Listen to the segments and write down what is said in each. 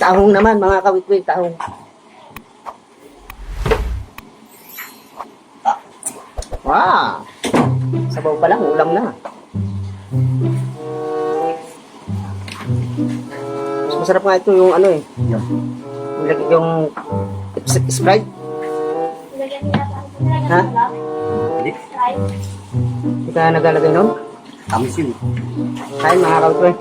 tahong naman, mga kawitwit, tahong. Wow! Sabaw pa lang, ulam na. Mas masarap nga ito yung ano eh. Yung Sprite. Ha? Hindi ka nagalagay nun? Tamis yun. Kain mga kawitwit.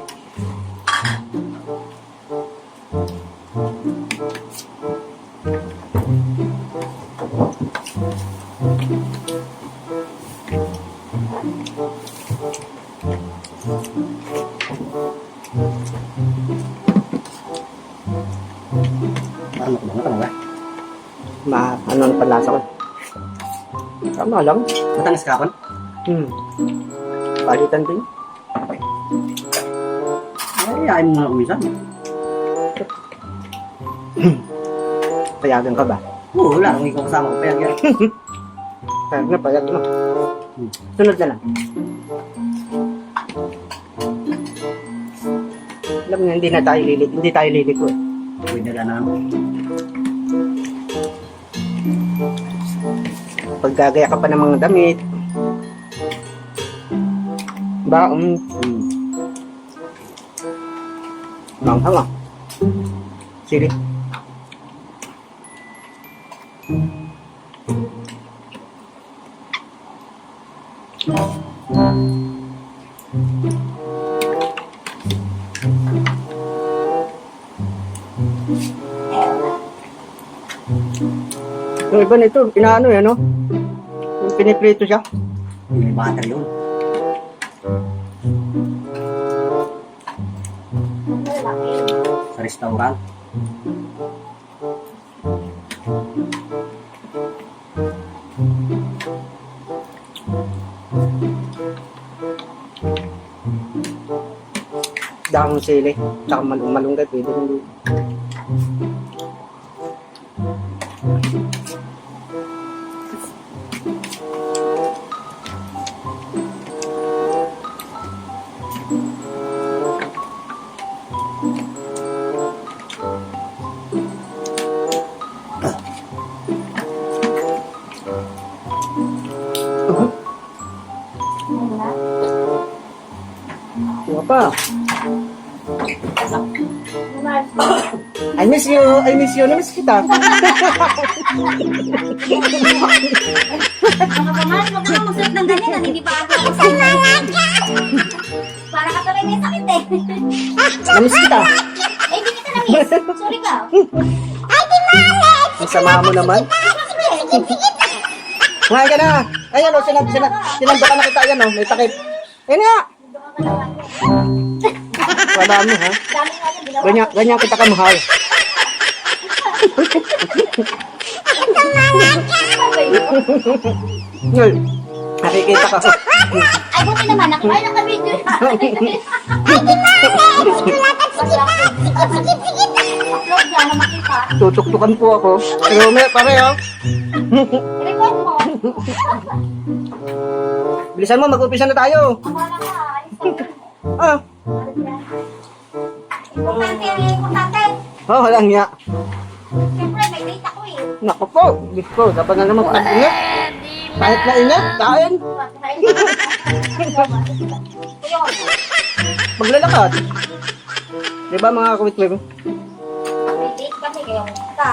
Parang makubangan ka na ba? Ano ang panlasa ko? Tama lang. Matamis ka kon? Palitan din. Ay, ayaw mo nga umisan. Payagan ka ba? Oo, wala. Kung ikaw kasama ko pa yan. Payag na, payag na. Sunod na lang. Alam mo, hindi tayo liliko eh. Pwede na naman. Paggagaya ka pa ng mga damit. Baon. Manghang ah. Sili. Yung iba nito, inaano eh, no? Yung piniprito siya. May butter yun. Sa restaurant. Dahong sili. Tsaka malunggay, pwede rin doon. Ano pa? I miss you. Namiss kita. Mga paman, huwag ka magsuot ng ganyan at hindi pa ako excited. Para ka tuloy may sakit eh. Namiss kita. Eh, hindi kita na-miss. Sorry ka. Ang sama mo naman. Ngayon ka na. Ayan o, sinanda ka na kita. Ayan o, may takip. Ayan nga. Wala mo ha. Dami nga yung ginawa. Ganyan kita kamahal. Ngayon, nakikita ka. Ay, buti naman. Ay, naka-video na. Upload yan na makita. Tutuktukan po ako. Pero may pareho. I-record mo. Bilisan mo, mag-umpisa na tayo. Ang wala ka. Alis tayo. Ah, Importante yan. Importante. walang niya. Siyempre, may date ako eh. Naku po, Diyos dapat na naman pag-ingat. Kahit na ingat, kain. Maglalakad. Diba mga kawitwim? May date kasi kayo ka.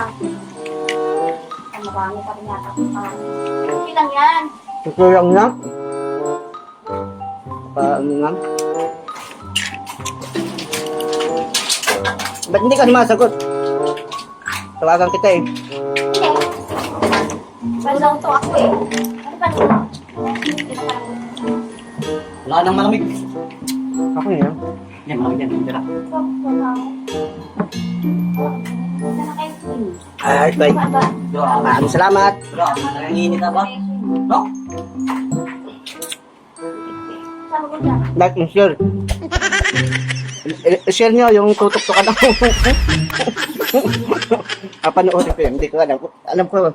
Ang marami pa rin yata. Okay lang yan. Ito lang na. Paano nga? Ba't hindi ka sumasagot? Tawagan kita eh. Hindi. Balaw to ako eh. Ano ba ito? Hindi na parang... Wala nang malamig. Ako yan. Yan, malamig yan. Tira. Alright, bye. Maraming salamat. Bro, nanginginit na ba? No? Like and share. Share nyo yung tutok-tukan ako. Panoorin ko yun. Hindi ko alam. Alam ko.